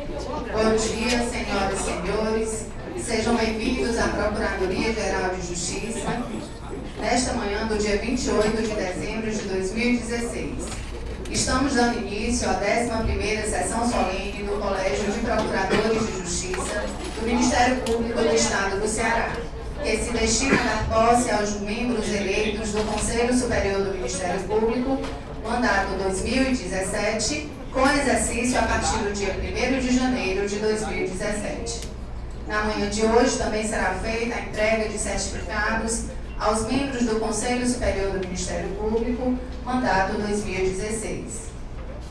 Bom dia, senhoras e senhores. Sejam bem-vindos à Procuradoria-Geral de Justiça, nesta manhã do dia 28 de dezembro de 2016. Estamos dando início à 11ª sessão solene do Colégio de Procuradores de Justiça do Ministério Público do Estado do Ceará, que se destina a dar posse aos membros eleitos do Conselho Superior do Ministério Público, mandato 2017, com exercício a partir do dia 1º de janeiro de 2017. Na manhã de hoje também será feita a entrega de certificados aos membros do Conselho Superior do Ministério Público, mandato 2016.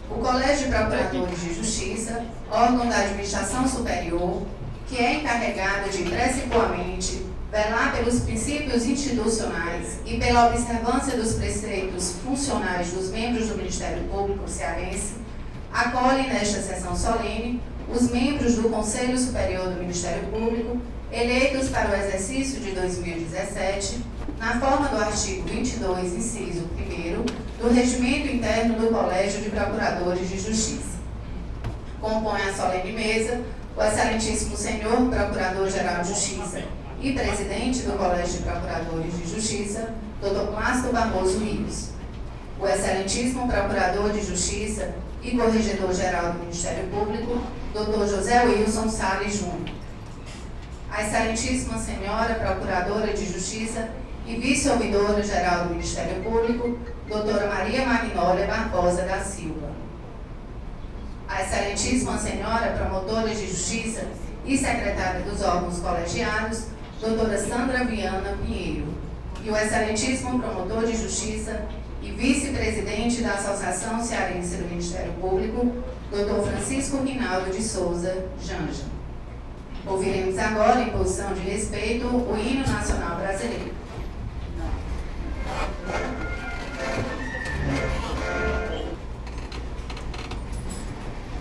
O Colégio de Procuradores de Justiça, órgão da administração superior, que é encarregado de precipuamente velar pelos princípios institucionais e pela observância dos preceitos funcionais dos membros do Ministério Público cearense, acolhe nesta sessão solene os membros do Conselho Superior do Ministério Público, eleitos para o exercício de 2017, na forma do artigo 22, inciso 1º, do Regimento Interno do Colégio de Procuradores de Justiça. Compõe a solene mesa o excelentíssimo senhor Procurador-Geral de Justiça e presidente do Colégio de Procuradores de Justiça, Dr. Plácido Barroso Rios. O excelentíssimo Procurador de Justiça e Corregedor-Geral do Ministério Público, Dr. José Wilson Salles Júnior. A excelentíssima senhora Procuradora de Justiça e Vice-Ouvidora-Geral do Ministério Público, doutora Maria Magnólia Barbosa da Silva. A excelentíssima senhora Promotora de Justiça e Secretária dos órgãos colegiados, doutora Sandra Viana Pinheiro. E o excelentíssimo Promotor de Justiça e Vice-Presidente da Associação Cearense do Ministério Público, doutor Francisco Rinaldo de Souza Janja. Ouviremos agora, em posição de respeito, o hino nacional brasileiro.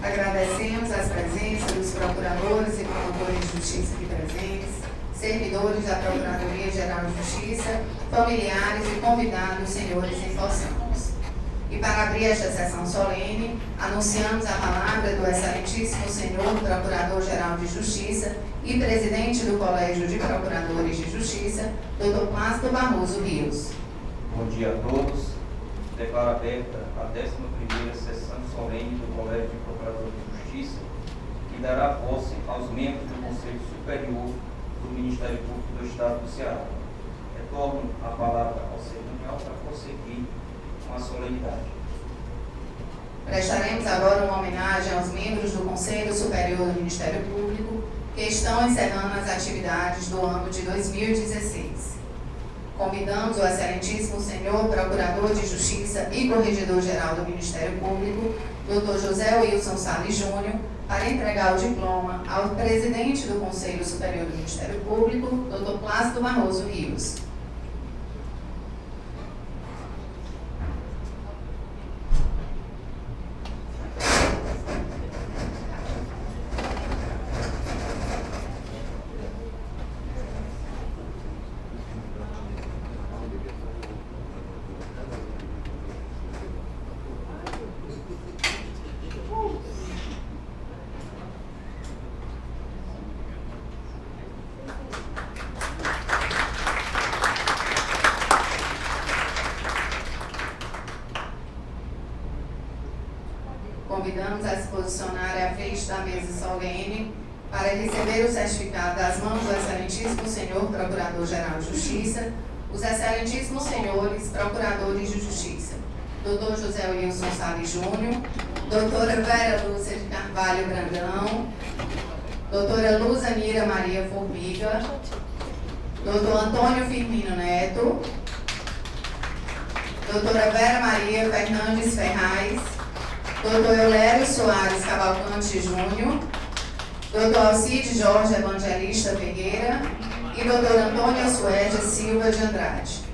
Agradecemos as presenças dos procuradores e promotores de justiça aqui presentes, servidores da Procuradoria-Geral de Justiça, familiares e convidados, senhores empossamos. E para abrir esta sessão solene, anunciamos a palavra do excelentíssimo senhor Procurador-Geral de Justiça e presidente do Colégio de Procuradores de Justiça, Dr. Plácido Barroso Rios. Bom dia a todos. Declaro aberta a 11ª sessão solene do Colégio de Procuradores de Justiça, que dará posse aos membros do Conselho Superior do Ministério Público do Estado do Ceará. Retorno a palavra ao cerimonial para prosseguir com a solenidade. Prestaremos agora uma homenagem aos membros do Conselho Superior do Ministério Público que estão encerrando as atividades do ano de 2016. Convidamos o excelentíssimo senhor Procurador de Justiça e Corregedor-Geral do Ministério Público, Dr. José Wilson Salles Júnior, para entregar o diploma ao presidente do Conselho Superior do Ministério Público, Dr. Plácido Barroso Rios. Convidamos a se posicionar à frente da mesa solene para receber o certificado das mãos do excelentíssimo senhor Procurador-Geral de Justiça, os excelentíssimos senhores Procuradores de Justiça, Dr. José Wilson Salles Júnior, doutora Vera Lúcia de Carvalho Brandão, doutora Luzanira Maria Formiga, doutor Antônio Firmino Neto, doutora Vera Maria Fernandes Ferraz, Dr. Eulério Soares Cavalcante Júnior, Dr. Alcide Jorge Evangelista Ferreira e Dr. Antônio Suede Silva de Andrade.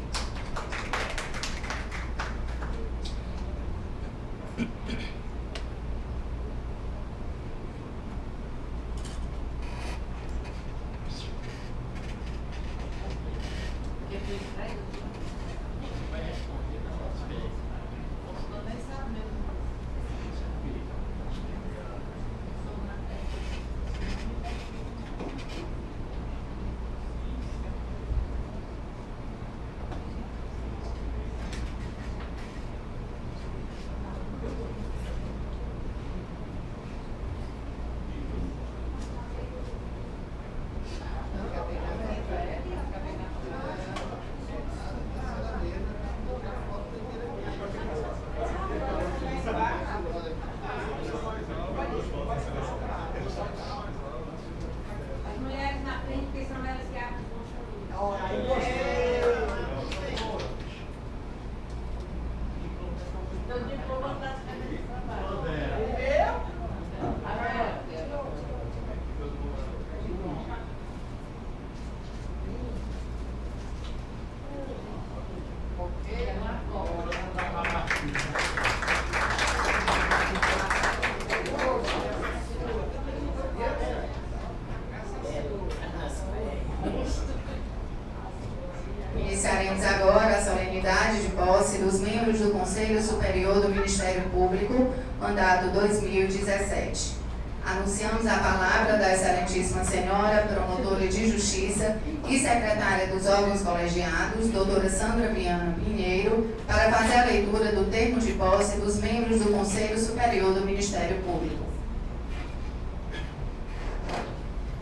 posse dos membros do Conselho Superior do Ministério Público, mandato 2017. Anunciamos a palavra da Excelentíssima Senhora, Promotora de Justiça e Secretária dos órgãos colegiados, doutora Sandra Viana Pinheiro, para fazer a leitura do termo de posse dos membros do Conselho Superior do Ministério Público.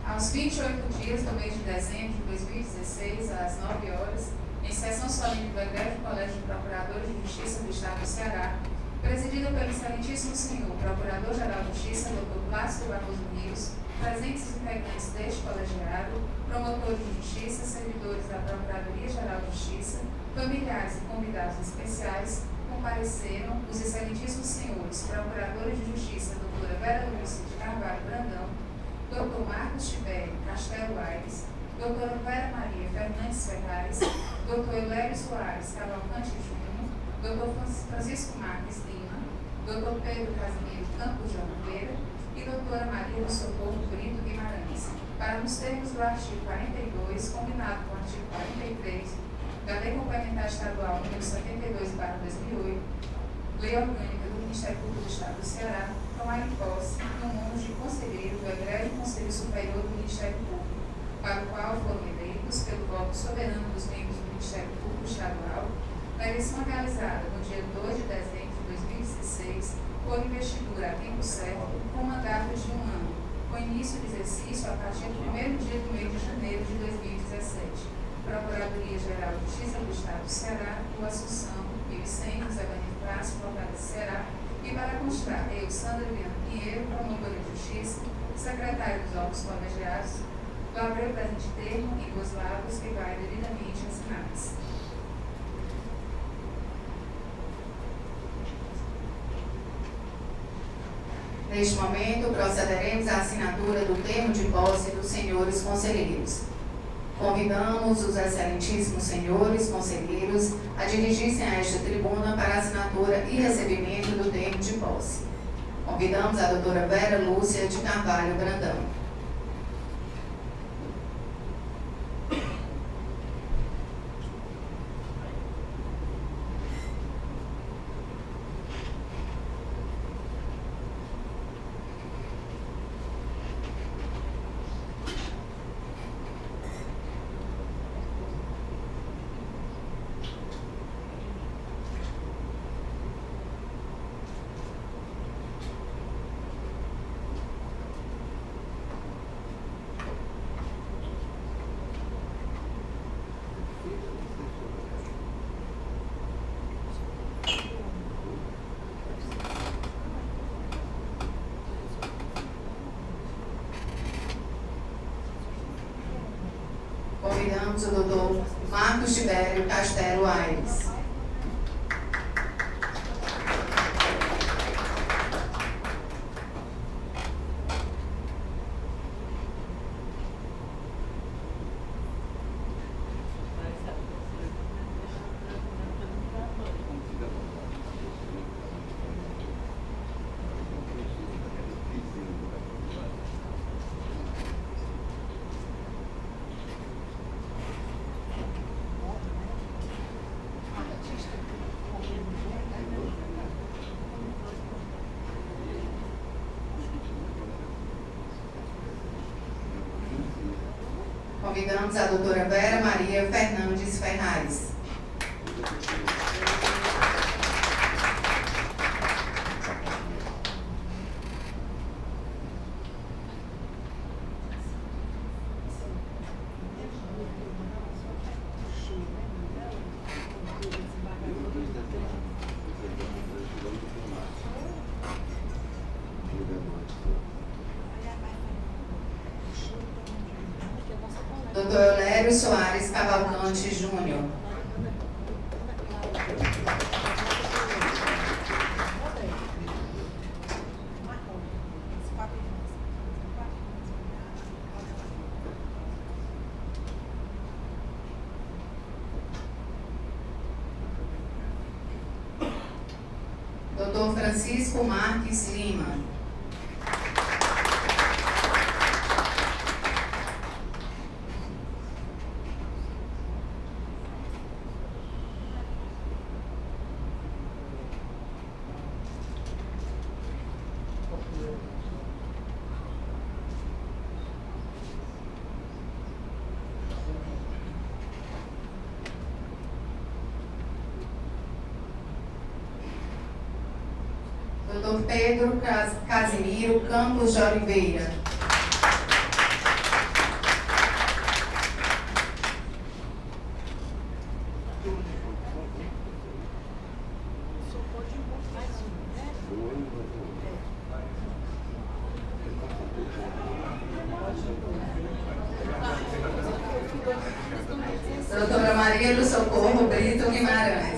Aos 28 dias do mês de dezembro de 2016, às 9 horas, em sessão solene do Egrégio Colégio de Procuradores de Justiça do Estado do Ceará, presidida pelo Excelentíssimo Senhor Procurador-Geral de Justiça, Dr. Plácido Barroso Rios, presentes os integrantes deste colegiado, promotores de justiça, servidores da Procuradoria-Geral de Justiça, familiares e convidados especiais, compareceram os excelentíssimos senhores Procuradores de Justiça, doutora Vera Lúcia de Carvalho Brandão, Dr. Marcos Tibério Castelo Aires, doutora Vera Maria Fernandes Ferraz, Dr. Eulério Soares Cavalcante Júnior, Dr. Francisco Marques Lima, Dr. Pedro Casimiro Campos de Oliveira e doutora Maria do Socorro Brito Guimarães, para nos termos do artigo 42, combinado com o artigo 43 da Lei Complementar Estadual nº 72/2008, Lei Orgânica do Ministério Público do Estado do Ceará, tomar em posse no mundo de conselheiro do Egrégio Conselho Superior do Ministério Público, para o qual foram eleitos pelo voto soberano dos membros do Ministério Público Estadual, na eleição realizada no dia 2 de dezembro de 2016, por investidura a tempo certo, com mandato de 1 ano, com início de exercício a partir do 1º dia do mês de janeiro de 2017. Procuradoria-Geral de Justiça do Estado do Ceará, Rua Assunção, 1100, Zé Benito Praça, Fortaleza, Ceará, e para constar, eu, Sandra Viana Pinheiro, promotora de Justiça, secretária dos órgãos colegiados, do Abreu presente termo em duas lavras que vai devidamente assinadas. Neste momento, procederemos à assinatura do termo de posse dos senhores conselheiros. Convidamos os excelentíssimos senhores conselheiros a dirigir-se a esta tribuna para a assinatura e recebimento do termo de posse. Convidamos a doutora Vera Lúcia de Carvalho Brandão. Convidamos o doutor Marcos Tibério Castelo Aires. Convidamos a doutora Vera Maria Fernandes Ferraz. Dr. Eulério Soares Cavalcante Júnior. Dr. Francisco Marques Lima. Dr. Pedro Casimiro Campos de Oliveira. Doutora Maria do Socorro Brito Guimarães.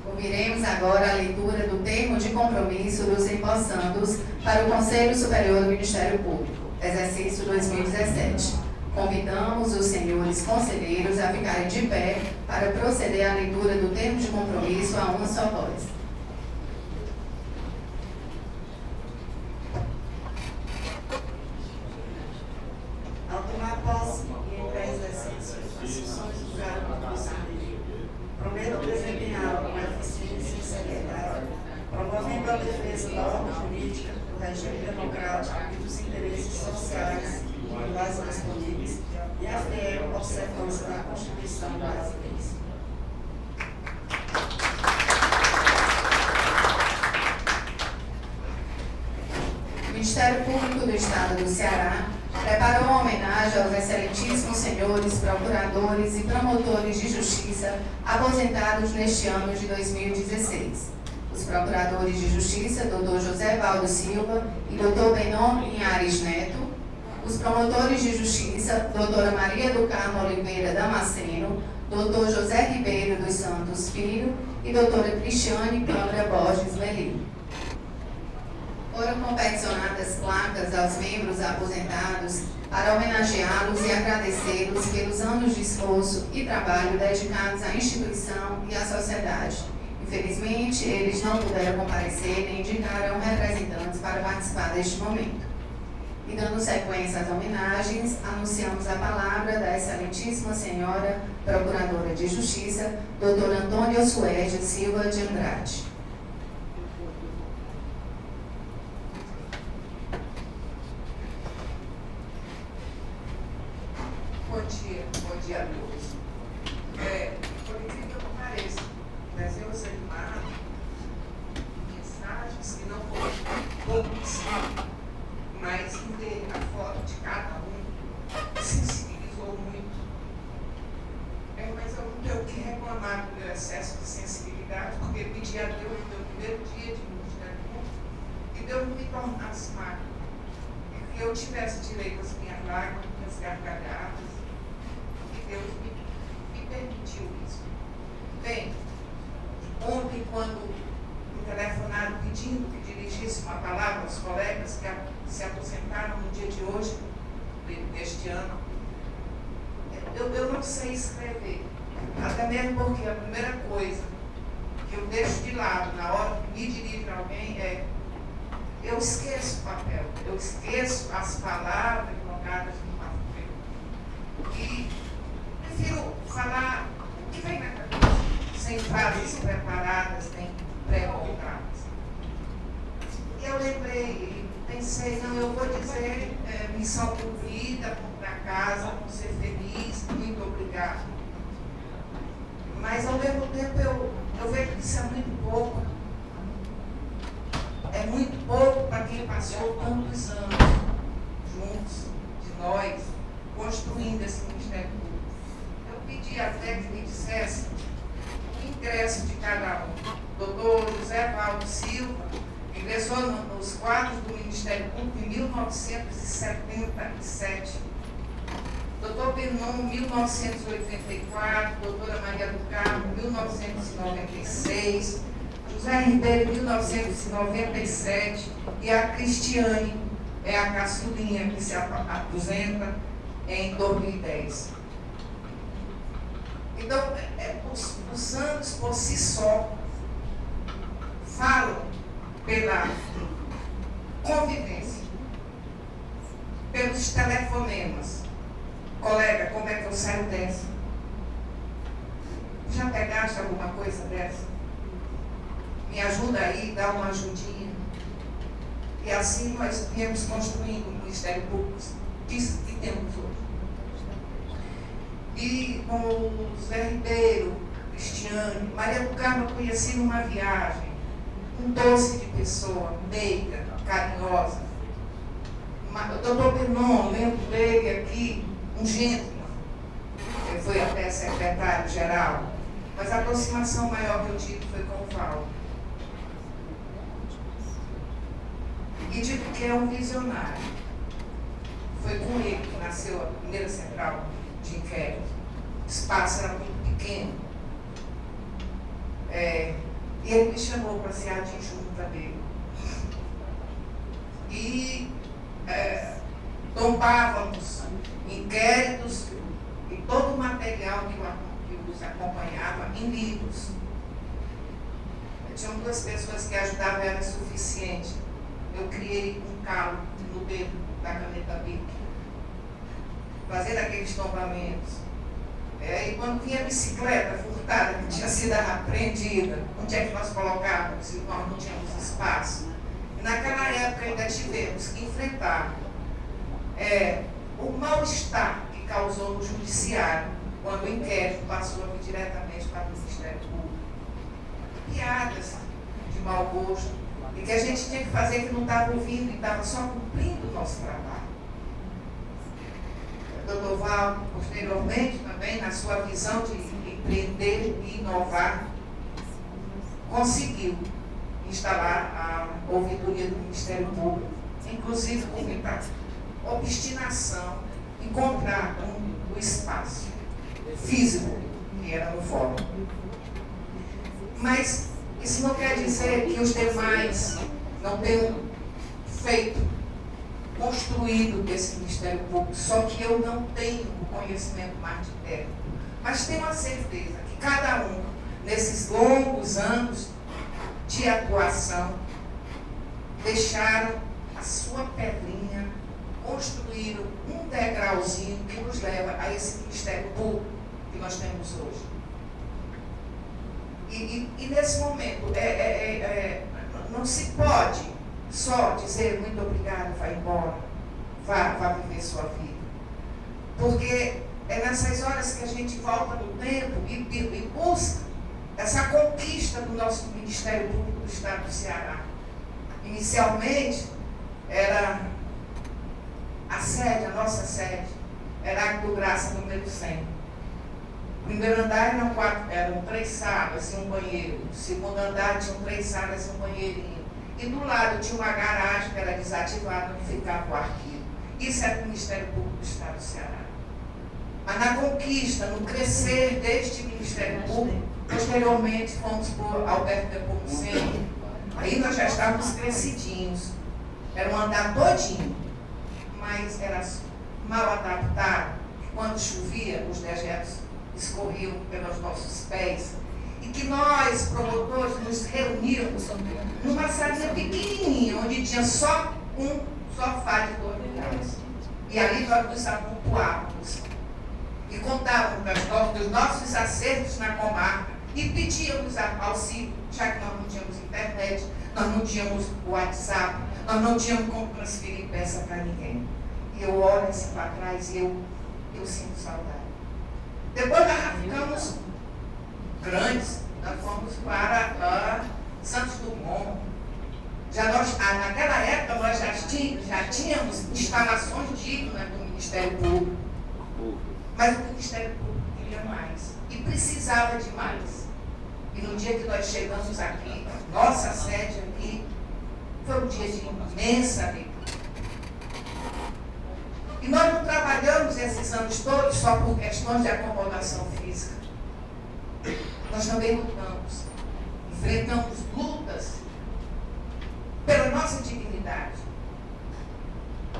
Ouviremos agora a leitura do termo de compromisso dos empossandos para o Conselho Superior do Ministério Público, exercício 2017. Convidamos os senhores conselheiros a ficarem de pé para proceder à leitura do termo de compromisso a uma só voz. Ao tomar posse e entrar em exercício as funções do cargo do conselheiro, prometo desempenhá-lo com eficiência e seriedade, promovendo a defesa da ordem jurídica, do regime democrático e dos interesses sociais individuais disponíveis e a fiel observância da Constituição e das leis. O Ministério Público do Estado do Ceará preparou uma homenagem aos excelentíssimos senhores procuradores e promotores de justiça aposentados neste ano de 2016. Os procuradores de justiça, Dr. José Valdo Silva e Dr. Benon Linhares Neto. Os promotores de justiça, doutora Maria do Carmo Oliveira Damasceno, Dr. José Ribeiro dos Santos Filho e doutora Cristiane Câmara Borges Melino. Foram confeccionadas placas aos membros aposentados para homenageá-los e agradecê-los pelos anos de esforço e trabalho dedicados à instituição e à sociedade. Infelizmente, eles não puderam comparecer nem indicaram representantes para participar deste momento. E dando sequência às homenagens, anunciamos a palavra da excelentíssima senhora Procuradora de Justiça, doutora Antônia Suede Silva de Andrade. Bom dia a todos. Por incrível que eu pareça, mas eu observar mensagens que não foram poucos, mas em ver a foto de cada um sensibilizou muito. Mas eu não tenho o que reclamar do meu excesso de sensibilidade, porque pedi a Deus no meu primeiro dia de Ministério Público que Deus me tornasse magro, que eu tivesse direito às minhas lágrimas, minhas gargalhadas. Deus me permitiu isso. Bem, ontem, quando me telefonaram pedindo que dirigisse uma palavra aos colegas que se aposentaram no dia de hoje, deste ano, eu não sei escrever. Até mesmo porque a primeira coisa que eu deixo de lado na hora que me dirijo a alguém é eu esqueço o papel, eu esqueço as palavras colocadas no papel. E prefiro falar o que vem na cabeça, sem frases preparadas, nem pré-montadas. E eu lembrei, pensei, não, eu vou dizer missão cumprida, vamos para casa, vamos ser felizes, muito obrigado. Mas ao mesmo tempo eu vejo que isso é muito pouco. É muito pouco para quem passou tantos anos juntos, de nós, construindo esse Ministério Público. Eu pedi até que me dissesse o ingresso de cada um. Doutor José Valdo Silva ingressou nos quadros do Ministério Público em 1977. Doutor Benon, 1984. Doutora Maria do Carmo, 1996. José Ribeiro, 1997. E a Cristiane é a caçulinha que se aposenta em 2010. Então, os santos por si só falam pela convivência, pelos telefonemas. Colega, como é que eu saio dessa? Já pegaste alguma coisa dessa? Me ajuda aí, dá uma ajudinha. E assim nós viemos construindo o Ministério Público que temos hoje. E com o Zé Ribeiro, Cristiane, Maria do Carmo, eu conheci numa viagem, um doce de pessoa, meiga, carinhosa. O doutor Benon, lembro dele aqui, um gentleman, ele foi até secretário-geral, mas a aproximação maior que eu tive foi com o Val. E digo que é um visionário. Foi com ele que nasceu a primeira central de inquérito. O espaço era muito pequeno. E ele me chamou para ser adjunta dele. E tombávamos inquéritos e todo o material que os acompanhava em livros. Tinham duas pessoas que ajudavam, era suficiente. Eu criei um calo no dedo da caneta Bic, fazendo aqueles tombamentos. E quando vinha a bicicleta furtada, que tinha sido apreendida, onde é que nós colocávamos se nós não tínhamos espaço? E naquela época ainda tivemos que enfrentar o mal-estar que causou no judiciário, quando o inquérito passou a vir diretamente para o Ministério Público. Piadas de mau gosto, e que a gente tinha que fazer que não estava ouvindo e estava só cumprindo o nosso trabalho. O doutor Val, posteriormente, também, na sua visão de empreender e inovar, conseguiu instalar a ouvidoria do Ministério Público, inclusive com muita obstinação em comprar o espaço físico que era no fórum. Mas isso não quer dizer que os demais não tenham construído esse Ministério Público, só que eu não tenho o conhecimento mais de perto. Mas tenho a certeza que cada um, nesses longos anos de atuação, deixaram a sua pedrinha, construíram um degrauzinho que nos leva a esse Ministério Público que nós temos hoje. E nesse momento, não se pode só dizer muito obrigado, vai embora, vá viver sua vida. Porque é nessas horas que a gente volta no tempo e busca essa conquista do nosso Ministério Público do Estado do Ceará. Inicialmente, era a sede, a nossa sede, era a do Graça número 100. O primeiro andar eram 3 salas e um banheiro. O segundo andar tinham 3 salas e um banheirinho. E do lado tinha uma garagem que era desativada, onde ficava o arquivo. Isso era o Ministério Público do Estado do Ceará. Mas na conquista, no crescer deste Ministério Público, posteriormente fomos por Alberto Nepomuceno. Aí nós já estávamos crescidinhos. Era um andar todinho, mas era mal adaptado. Quando chovia, os dejetos escorriam pelos nossos pés, e que nós, promotores, nos reuníamos numa salinha pequenininha, onde tinha só um sofá de 2 lugares. E ali nós nos amontoávamos e contávamos dos nossos acertos na comarca e pedíamos auxílio, já que nós não tínhamos internet, nós não tínhamos o WhatsApp, nós não tínhamos como transferir peça para ninguém. E eu olho assim para trás e eu sinto saudade. Depois nós ficamos grandes, nós fomos para Santos Dumont. Naquela época nós já tínhamos instalações dignas do Ministério Público, mas o Ministério Público queria mais e precisava de mais. E no dia que nós chegamos aqui, nossa sede aqui, foi um dia de imensa alegria. E nós não trabalhamos esses anos todos só por questões de acomodação física. Nós também lutamos, enfrentamos lutas pela nossa dignidade,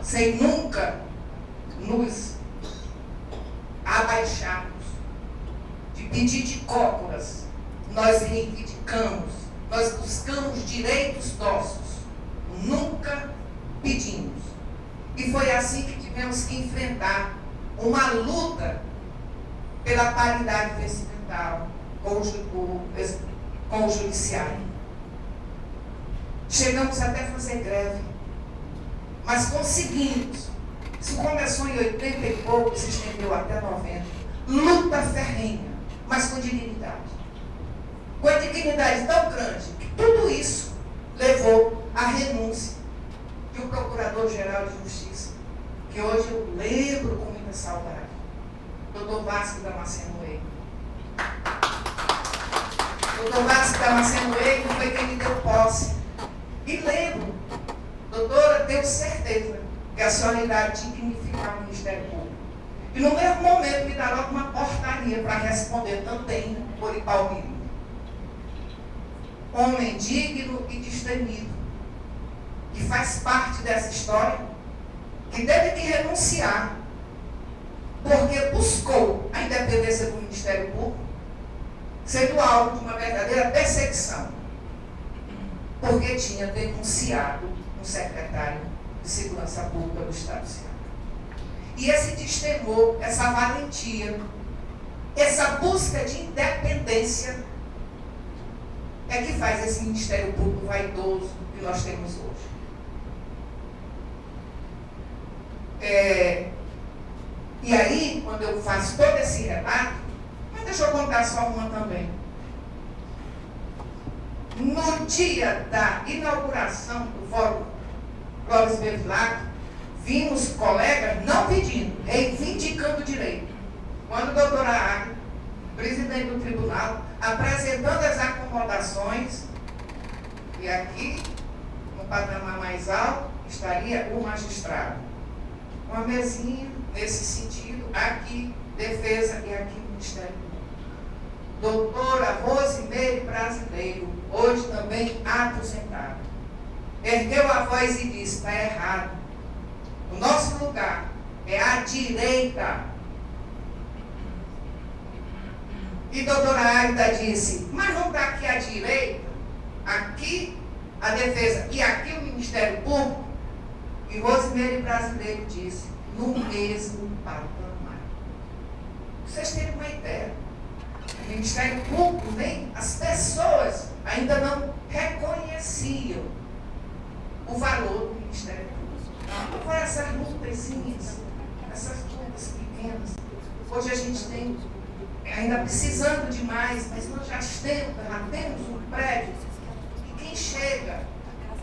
sem nunca nos abaixarmos, de pedir de cócoras. Nós reivindicamos, Nós buscamos direitos nossos, nunca pedimos. E foi assim que tivemos que enfrentar uma luta pela paridade vestimental com o judiciário. Chegamos até a fazer greve, mas conseguimos. Isso começou em 80 e pouco, se estendeu até 90. Luta ferrenha, mas com dignidade. Com a dignidade tão grande que tudo isso levou à renúncia de um Procurador-Geral de Justiça, que hoje eu lembro com muita saudade, Dr. Vasco Damasceno Eigo. Dr. Vasco Damasceno Eigo foi quem me deu posse. E lembro, doutora, tenho certeza que a senhora irá dignificar o Ministério Público. E no mesmo momento me dará uma portaria para responder também por Ipalmiro. Homem digno e destemido, que faz parte dessa história, que teve que renunciar, porque buscou a independência do Ministério Público, sendo alvo de uma verdadeira perseguição, porque tinha denunciado um secretário de Segurança Pública do Estado do Ceará. E esse destemor, essa valentia, essa busca de independência é que faz esse Ministério Público vaidoso que nós temos hoje. E aí, quando eu faço todo esse relato, mas deixa eu contar só uma também. No dia da inauguração do Fórum Clóvis Bevilacqua, vimos colegas não pedindo, reivindicando direito. Quando a doutora Águia, presidente do tribunal, apresentando as acomodações, e aqui, no patamar mais alto, estaria o magistrado. Uma mesinha, nesse sentido, aqui, defesa, e aqui, Ministério Público. Doutora Rosimeire Brasileiro, hoje também aposentada, ergueu a voz e disse: está errado. O nosso lugar é à direita. E doutora Águida disse: mas não está aqui à direita? Aqui a defesa e aqui o Ministério Público? E Rosimeire Brasileiro disse: no mesmo patamar. Vocês terem uma ideia. O Ministério Público, nem as pessoas ainda não reconheciam o valor do Ministério Público. Agora essas lutazinhas, essas lutas pequenas, hoje a gente tem ainda precisando de mais, mas nós já temos um prédio e quem chega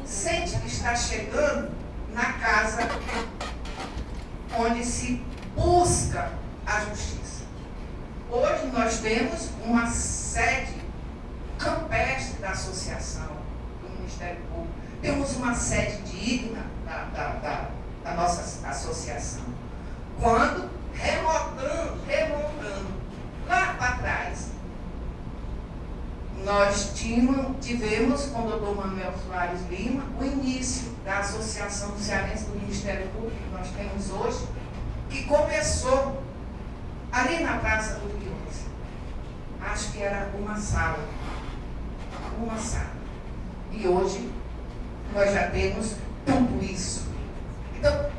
sente que está chegando na casa onde se busca a justiça. Hoje nós temos uma sede campestre da associação, do Ministério Público. Temos uma sede digna da nossa associação. Quando remontando lá para trás, nós tivemos com o doutor Manuel Soares Lima o início da Associação Cearense do Ministério Público, que nós temos hoje, que começou ali na Praça do Rio. Acho que era uma sala. E hoje nós já temos tudo isso. Então,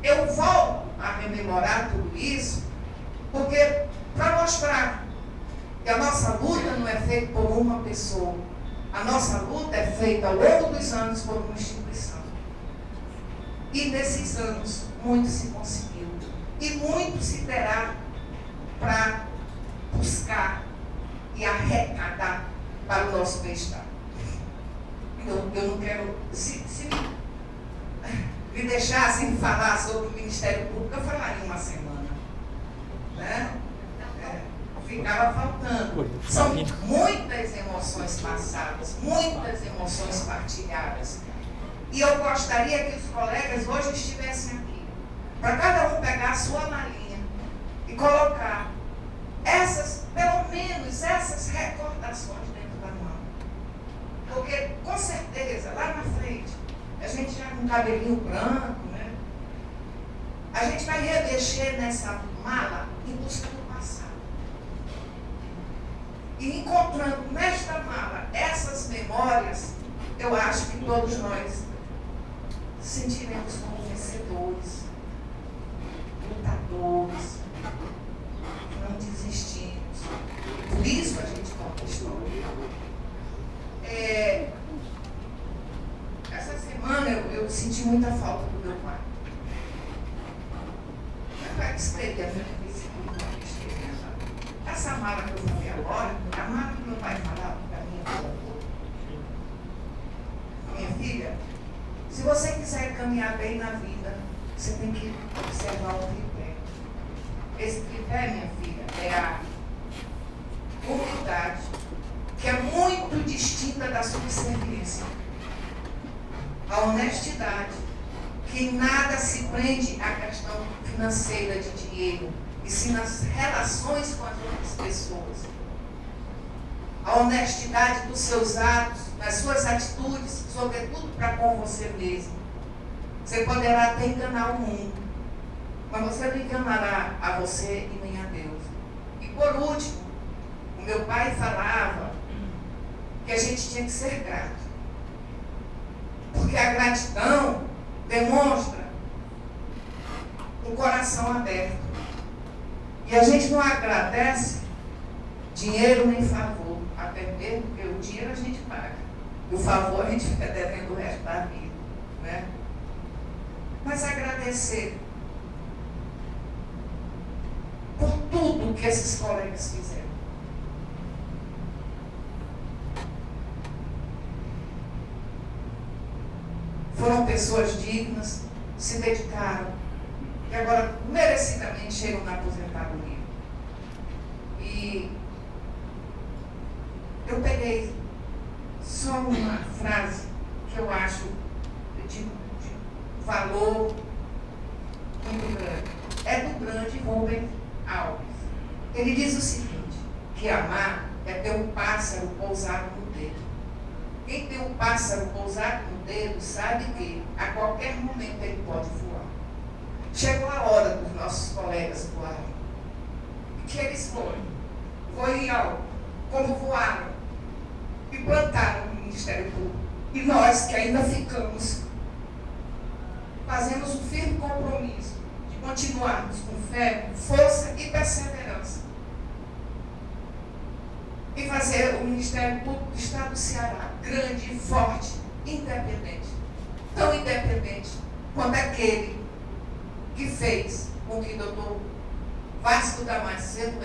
eu volto a rememorar tudo isso, porque para mostrar que a nossa luta não é feita por uma pessoa. A nossa luta é feita ao longo dos anos por uma instituição. E nesses anos, muito se conseguiu. E muito se terá para buscar e arrecadar para o nosso bem-estar. Eu não quero... Se me deixassem falar sobre o Ministério Público, eu falaria uma semana. Né? Ficava faltando. São muitas emoções passadas, muitas emoções partilhadas. E eu gostaria que os colegas hoje estivessem aqui, para cada um pegar a sua malinha e colocar pelo menos essas recordações dentro da mão. Porque, com certeza, lá na frente, a gente já com um cabelinho branco, né? A gente vai remexer nessa mala em busca do passado. E encontrando nesta mala essas memórias, memórias, eu acho que todos nós sentiremos como vencedores, lutadores, não desistimos. Por isso a gente conquistou. Essa semana eu senti muita falta do meu pai. Meu pai descrevia a minha vida. Essa mala que eu falei agora, a mala que meu pai falava para mim, minha filha, se você quiser caminhar bem na vida, você tem que observar um tripé. Esse tripé, minha filha, é a humildade, que é muito distinta da subserviência. A honestidade, que em nada se prende à questão financeira de dinheiro, e sim nas relações com as outras pessoas. A honestidade dos seus atos, das suas atitudes, sobretudo para com você mesmo. Você poderá até enganar o mundo, mas você não enganará a você e nem a Deus. E por último, o meu pai falava que a gente tinha que ser grato. Porque a gratidão demonstra um coração aberto. E a gente não agradece dinheiro nem favor, até mesmo porque o dinheiro a gente paga. E o favor a gente fica devendo o resto da vida. Né? Mas agradecer por tudo que esses colegas fizeram. Foram pessoas dignas, se dedicaram e agora merecidamente chegam na aposentadoria. E eu peguei só uma frase que eu acho de valor muito grande. É do grande Rubem Alves. Ele diz o seguinte, que amar é ter um pássaro pousado no dedo. Quem tem um pássaro pousado no dedo sabe que a qualquer momento ele pode voar. Chegou a hora dos nossos colegas voarem. Que eles voem alto, como voaram e plantaram no Ministério Público. E nós que ainda ficamos, fazemos um firme compromisso de continuarmos com fé, força e perseverança. E fazer o Ministério Público do Estado do Ceará grande, forte, independente. Tão independente quanto aquele que fez com que o doutor Vasco Damasceno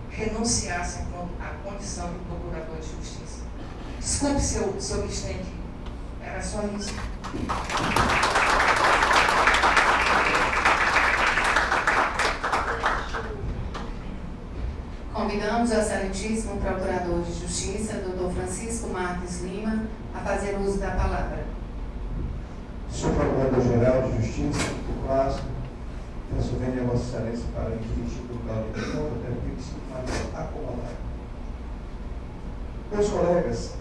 renunciasse à condição de procurador de justiça. Desculpe se eu me estendi. Era só isso. Convidamos o excelentíssimo Procurador de Justiça, Dr. Francisco Marques Lima, a fazer uso da palavra. Senhor Procurador-Geral de Justiça, do Clássico, peço venha a Vossa Excelência para dirigir o local de conta, até porque ele se mais acomodado. Meus colegas,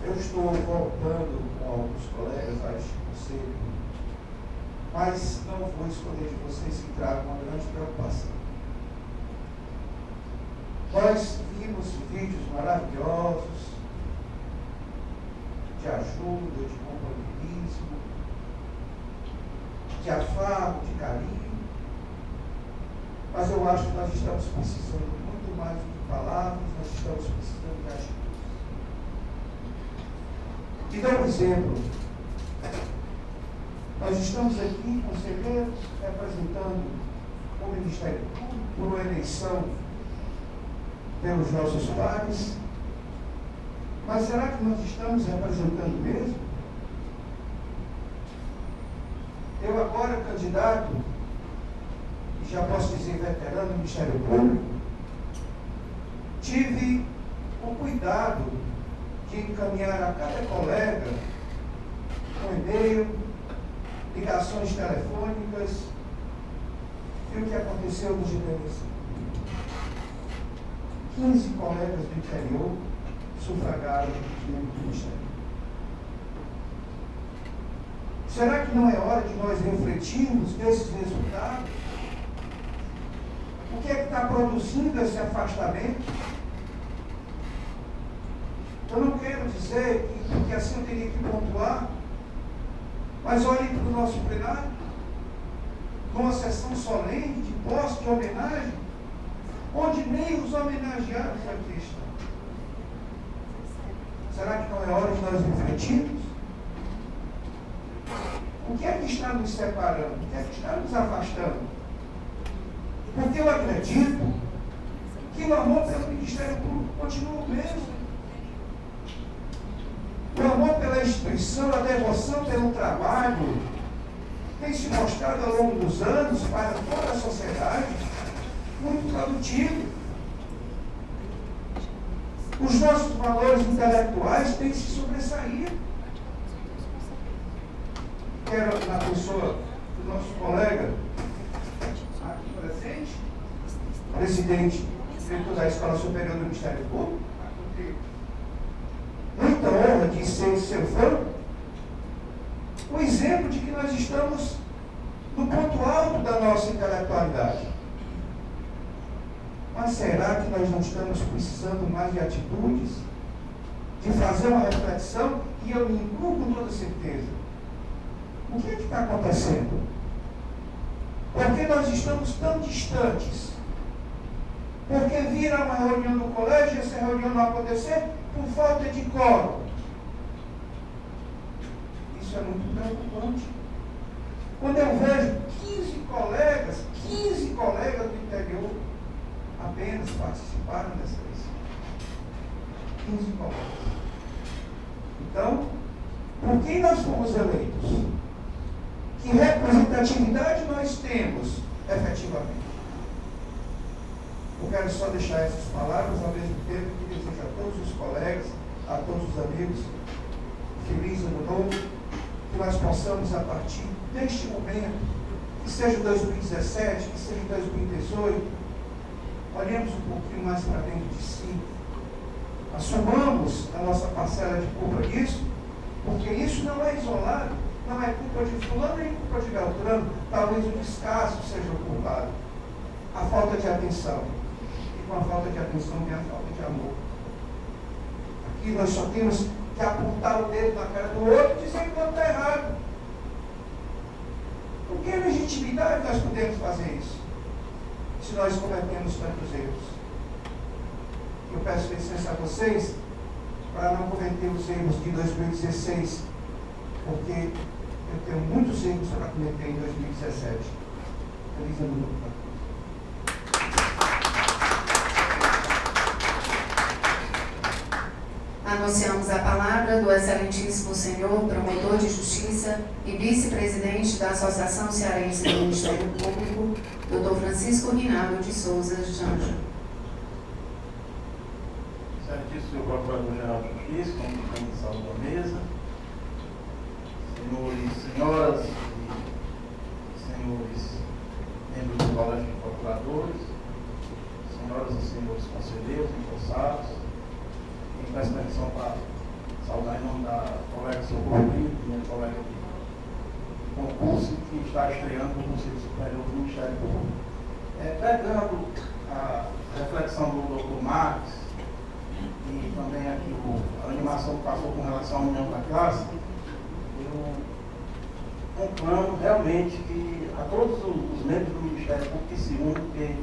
eu estou voltando com alguns colegas a este conselho, mas não vou escolher de vocês que tragam uma grande preocupação. Nós vimos vídeos maravilhosos de ajuda, de companheirismo, de afago, de carinho, mas eu acho que nós estamos precisando muito mais do que palavras, nós estamos precisando de atitude. E dou um exemplo. Nós estamos aqui, conselheiros, representando o Ministério Público por uma eleição pelos nossos pares, mas será que nós estamos representando mesmo? Eu agora, candidato, e já posso dizer veterano do Ministério Público, tive o cuidado de encaminhar a cada colega um e-mail, ligações telefônicas, e o que aconteceu no GDMC. 15 colegas do interior sufragaram o Ministério. Será que não é hora de nós refletirmos desses resultados? O que é que está produzindo esse afastamento? dizer, porque assim eu teria que pontuar, mas olhem para o nosso plenário, numa sessão solene, de posse, de homenagem, onde nem os homenageados aqui estão. Será que não é hora de nós refletirmos? O que é que está nos separando? O que é que está nos afastando? Porque eu acredito que o amor pelo Ministério Público continua o mesmo. O amor pela instituição, a devoção pelo trabalho, tem se mostrado ao longo dos anos para toda a sociedade muito produtivo. Os nossos valores intelectuais têm se sobressaído. Quero, na pessoa do nosso colega aqui presente, presidente diretor da Escola Superior do Ministério Público, muita honra de ser seu fã, o exemplo de que nós estamos no ponto alto da nossa intelectualidade. Mas será que nós não estamos precisando mais de atitudes, de fazer uma reflexão? E eu me incluo com toda certeza. O que é que está acontecendo? Por que nós estamos tão distantes? Porque vira uma reunião no colégio e essa reunião não acontecer por falta de quórum. Isso é muito preocupante. Quando eu vejo 15 colegas do interior apenas participaram dessa eleição. 15 colegas. Então, por quem nós fomos eleitos? Que representatividade nós temos, efetivamente? Eu quero só deixar essas palavras, ao mesmo tempo que desejo a todos os colegas, a todos os amigos, feliz ano novo, que nós possamos, a partir deste momento, que seja 2017, que seja 2018, olhemos um pouquinho mais para dentro de si, assumamos a nossa parcela de culpa disso, porque isso não é isolado, não é culpa de fulano nem culpa de Beltrano, talvez o descaso seja o culpado, a falta de atenção. E com a falta de atenção vem a falta de amor. Aqui nós só temos que apontar o dedo na cara do outro e dizer que não está errado. Com que legitimidade nós podemos fazer isso? Se nós cometemos tantos erros. Eu peço licença a vocês para não cometer os erros de 2016, porque eu tenho muitos erros para cometer em 2017. Feliz ano novo. Anunciamos a palavra do excelentíssimo senhor promotor de justiça e vice-presidente da Associação Cearense do Ministério Público, Dr. Francisco Rinaldo de Souza Janja. Excelentíssimo senhor Procurador-Geral de Justiça, como de saúde da mesa, senhores, senhoras e senhores membros do Colégio de Procuradores, senhoras e senhores conselheiros, empossados, em peço permissão para saudar em nome da colega Socorro Brito, minha colega de concurso, que está estreando no Conselho Superior do Ministério Público. Pegando a reflexão do Dr. Max e também aqui a animação que passou com relação à união da classe, eu conclamo realmente que a todos os membros do Ministério Público que se unem, porque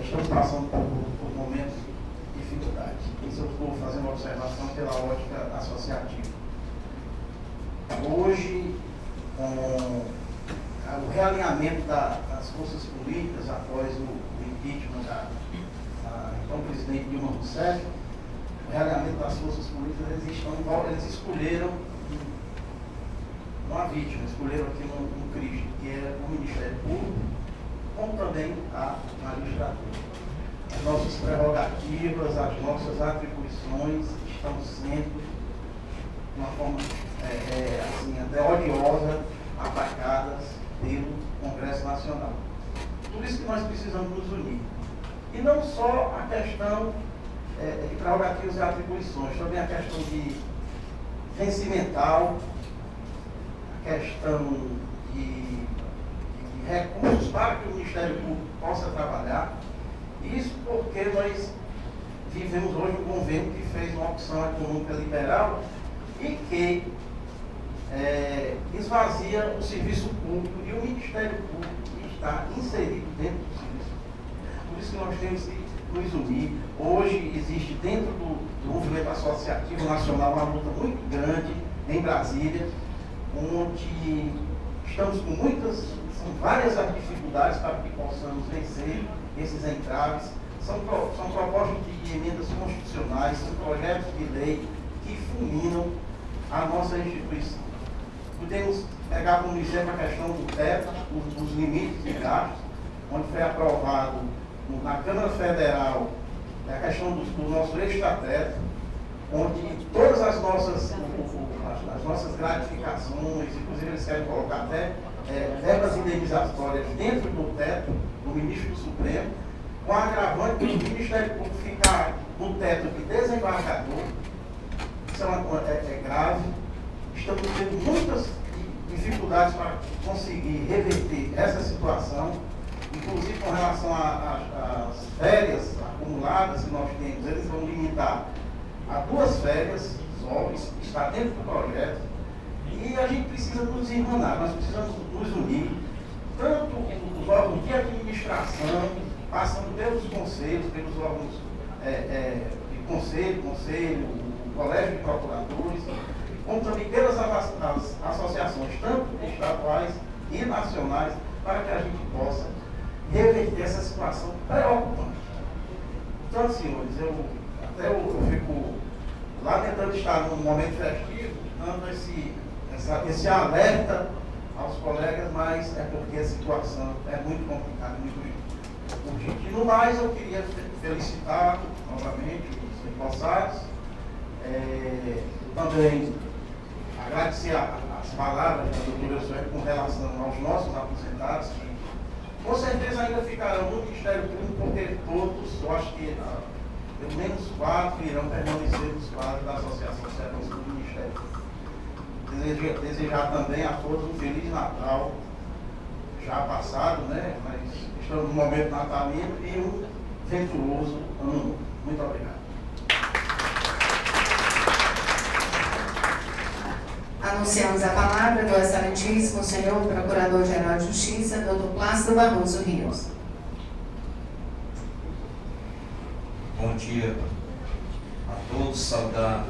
estamos passando por momentos de dificuldade. Isso eu estou fazendo uma observação pela ótica associativa. Hoje, com o realinhamento das forças políticas após o impeachment da então presidente Dilma Rousseff, o realinhamento das forças políticas, eles escolheram uma vítima, escolheram aqui um Cristo, que é o Ministério Público, como também a magistratura. As nossas prerrogativas, as nossas atribuições estão sendo, de uma forma assim, até odiosa, atacadas pelo Congresso Nacional. Por isso que nós precisamos nos unir. E não só a questão de prerrogativas e atribuições, também a questão de vencimental, a questão de recursos para que o Ministério Público possa trabalhar. Isso porque nós vivemos hoje um governo que fez uma opção econômica liberal e que esvazia o serviço público, e o Ministério Público está inserido dentro do serviço público. Por isso que nós temos que nos unir. Hoje existe dentro do movimento associativo nacional uma luta muito grande em Brasília, onde estamos com várias dificuldades para que possamos vencer esses entraves. São propostas de emendas constitucionais, são projetos de lei que fulminam a nossa instituição. Podemos pegar como exemplo a questão do teto, dos limites de gastos, onde foi aprovado na Câmara Federal a questão do nosso eixo-teto, onde todas as nossas gratificações, inclusive eles querem colocar até verbas indenizatórias dentro do teto do ministro do Supremo, com a agravante do Ministério Público ficar no teto de desembargador. Isso é grave. Estamos tendo muitas dificuldades para conseguir reverter essa situação, inclusive com relação às férias acumuladas que nós temos. Eles vão limitar a 2 férias só, isso está dentro do projeto, e a gente precisa nos irmanar, nós precisamos nos unir, tanto os órgãos de administração, passando pelos conselhos, pelos órgãos de conselho, o colégio de procuradores, como também pelas associações, tanto estaduais e nacionais, para que a gente possa reverter essa situação preocupante. Então, senhores, eu fico lamentando estar num momento festivo, dando esse alerta aos colegas, mas é porque a situação é muito complicada, muito urgente. E no mais, eu queria felicitar novamente os empossados, também agradecer as palavras da doutora Sueli com relação aos nossos aposentados, que com certeza ainda ficarão no Ministério Público, porque todos, eu acho que pelo menos 4 irão permanecer nos quadros da Associação Servos do Ministério Público. Desejar também a todos um Feliz Natal, já passado, né? Mas estamos no momento natalino, e um venturoso ano novo. Muito obrigado. Anunciamos a palavra do excelentíssimo senhor Procurador-Geral de Justiça, Dr. Plácido Barroso Rios. Bom dia a todos. Saudar a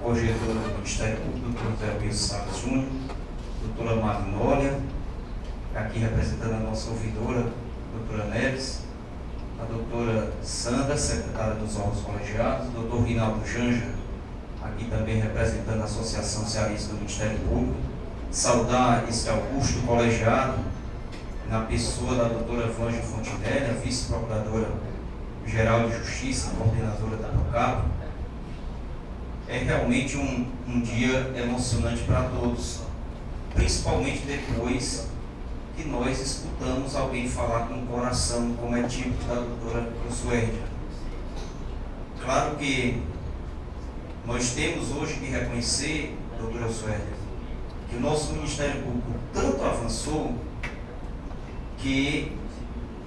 corregedora do Ministério Público, doutor Zé Luiz Salles Júnior, doutora Magnólia, aqui representando a nossa ouvidora, doutora Neves, a doutora Sandra, secretária dos órgãos colegiados, doutor Rinaldo Janja, aqui também representando a Associação Cearense do Ministério Público. Saudar esse augusto colegiado, na pessoa da doutora Vângela Fontinelli, a vice-procuradora-geral de Justiça, coordenadora da PROCAP. É realmente um dia emocionante para todos, principalmente depois que nós escutamos alguém falar com o coração, como é típico da doutora Sueli. Claro que nós temos hoje que reconhecer, doutora Sueli, que o nosso Ministério Público tanto avançou que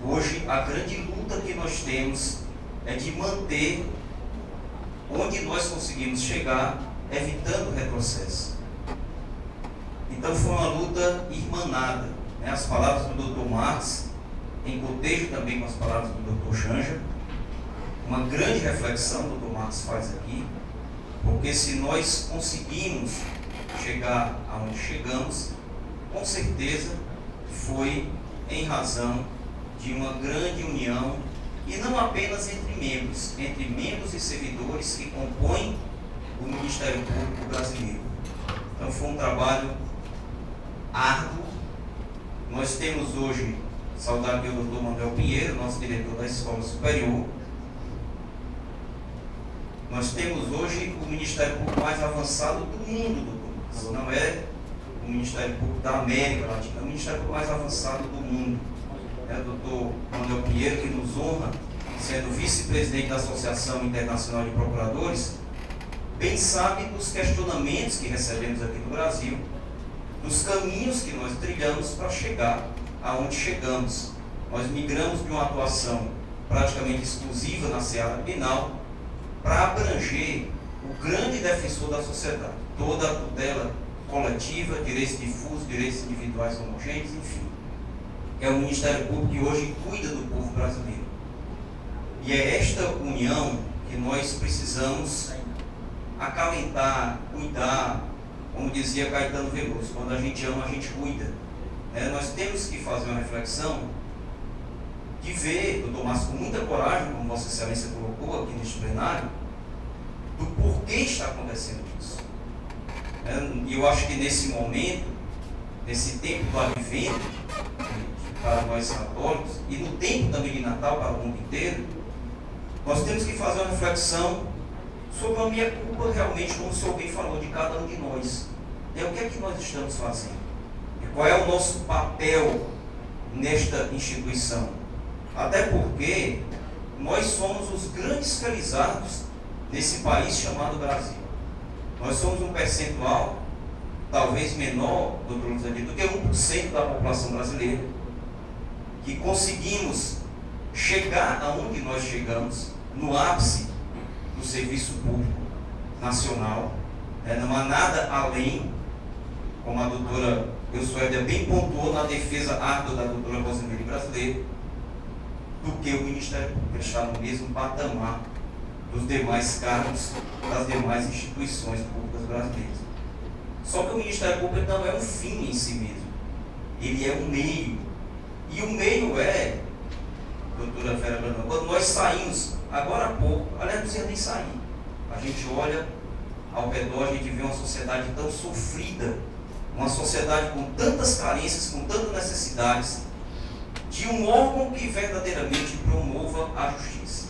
hoje a grande luta que nós temos é de manter onde nós conseguimos chegar, evitando o retrocesso. Então foi uma luta irmanada, né? As palavras do Dr. Marx, em cotejo também com as palavras do Dr. Janja, uma grande reflexão que o Dr. Marx faz aqui, porque se nós conseguimos chegar aonde chegamos, com certeza foi em razão de uma grande união, e não apenas entre membros e servidores que compõem o Ministério Público brasileiro. Então foi um trabalho árduo. Nós temos hoje, saudar aqui o doutor Manuel Pinheiro, nosso diretor da Escola Superior. Nós temos hoje o Ministério Público mais avançado do mundo, doutor. Não é o Ministério Público da América Latina, é o Ministério Público mais avançado do mundo. É o doutor Manuel Pinheiro, que nos honra, sendo vice-presidente da Associação Internacional de Procuradores, bem sabe dos questionamentos que recebemos aqui no Brasil, dos caminhos que nós trilhamos para chegar aonde chegamos. Nós migramos de uma atuação praticamente exclusiva na seara penal, para abranger o grande defensor da sociedade, toda a tutela coletiva, direitos difusos, direitos individuais homogêneos, enfim. É o Ministério Público que hoje cuida do povo brasileiro. E é esta união que nós precisamos acalentar, cuidar, como dizia Caetano Veloso, quando a gente ama, a gente cuida. Nós temos que fazer uma reflexão de ver, doutor Márcio, com muita coragem, como Vossa Excelência colocou aqui neste plenário, do porquê está acontecendo isso. E eu acho que nesse momento, nesse tempo do advento, para nós católicos, e no tempo também de Natal para o mundo inteiro, nós temos que fazer uma reflexão sobre a minha culpa realmente, como o senhor bem falou, de cada um de nós. O que é que nós estamos fazendo? E qual é o nosso papel nesta instituição? Até porque nós somos os grandes felizardos desse país chamado Brasil. Nós somos um percentual, talvez menor, doutor Luiz Adilho, do que 1% da população brasileira, que conseguimos chegar aonde nós chegamos, no ápice do serviço público nacional. Não há nada além, como a doutora Elsuélia bem pontuou na defesa árdua da doutora Rosemary brasileira, do que o Ministério Público está no mesmo patamar dos demais cargos das demais instituições públicas brasileiras. Só que o Ministério Público não é um fim em si mesmo, ele é um meio. E o meio é, doutora Vera Brandão, quando nós saímos, agora há pouco, aliás, não precisa nem sair, a gente olha ao redor, a gente vê uma sociedade tão sofrida, uma sociedade com tantas carências, com tantas necessidades, de um órgão que verdadeiramente promova a justiça,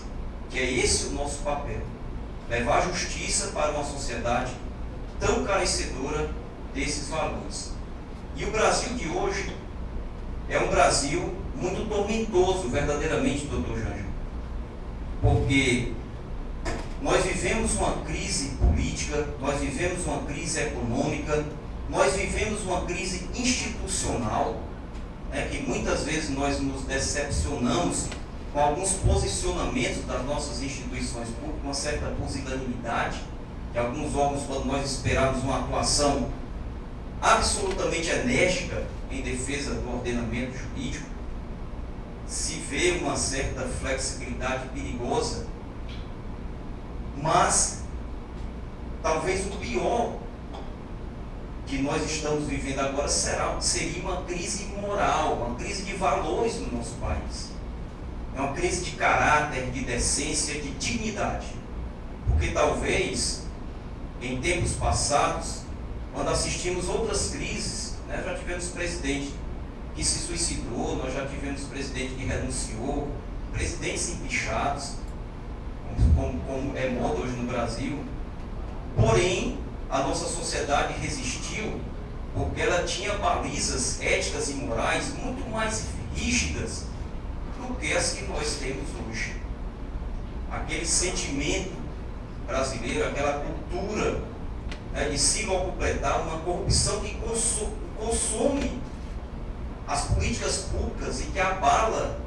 que é esse o nosso papel, levar a justiça para uma sociedade tão carecedora desses valores. E o Brasil de hoje é um Brasil muito tormentoso, verdadeiramente, doutor Jânio, porque nós vivemos uma crise política, nós vivemos uma crise econômica, nós vivemos uma crise institucional, que muitas vezes nós nos decepcionamos com alguns posicionamentos das nossas instituições públicas, uma certa pusilanimidade, que alguns órgãos, quando nós esperávamos uma atuação absolutamente enérgica em defesa do ordenamento jurídico, se vê uma certa flexibilidade perigosa. Mas talvez o pior que nós estamos vivendo agora seria uma crise moral, uma crise de valores no nosso país. É uma crise de caráter, de decência, de dignidade. Porque talvez, em tempos passados, quando assistimos outras crises, já tivemos presidente que se suicidou, nós já tivemos presidente que renunciou, presidentes empichados, como é moda hoje no Brasil. Porém, a nossa sociedade resistiu porque ela tinha balizas éticas e morais muito mais rígidas do que as que nós temos hoje. Aquele sentimento brasileiro, aquela cultura de se completar, uma corrupção que consome as políticas públicas e que abala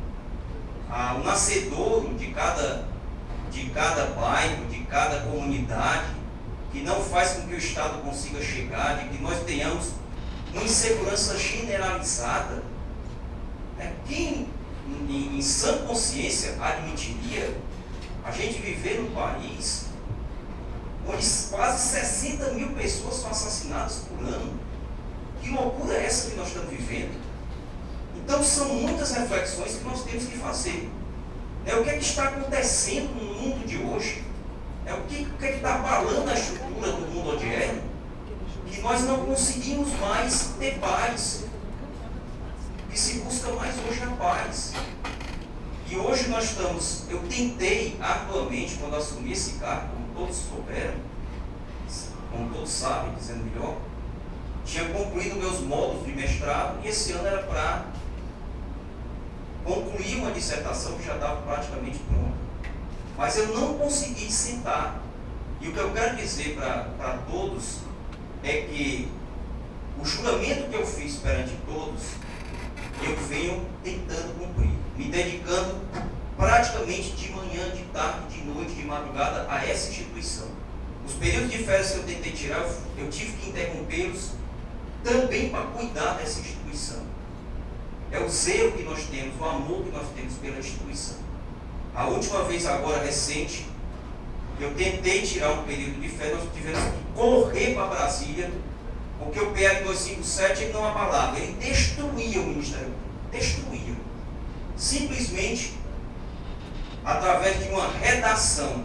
o nascedouro de cada bairro, de cada comunidade, que não faz com que o Estado consiga chegar, de que nós tenhamos uma insegurança generalizada. Quem, em sã consciência, admitiria a gente viver num país onde quase 60 mil pessoas são assassinadas por ano? Que loucura é essa que nós estamos vivendo? Então são muitas reflexões que nós temos que fazer. O que é que está acontecendo no mundo de hoje? O que é que está abalando a estrutura do mundo odierno? Que nós não conseguimos mais ter paz. Que se busca mais hoje a paz. E hoje nós estamos, eu tentei arduamente, quando assumi esse cargo, como todos souberam, como todos sabem, dizendo melhor, tinha concluído meus módulos de mestrado e esse ano era para concluir uma dissertação que já estava praticamente pronta. Mas eu não consegui sentar. E o que eu quero dizer para todos é que o juramento que eu fiz perante todos, eu venho tentando cumprir, me dedicando praticamente de manhã, de tarde, de noite, de madrugada a essa instituição. Os períodos de férias que eu tentei tirar, eu tive que interrompê-los também para cuidar dessa instituição. É o zelo que nós temos, o amor que nós temos pela instituição. A última vez agora recente, eu tentei tirar um período de férias, nós tivemos que correr para Brasília, porque o PL 257 ele não abalava, ele destruía o Ministério Público, destruía. Simplesmente, através de uma redação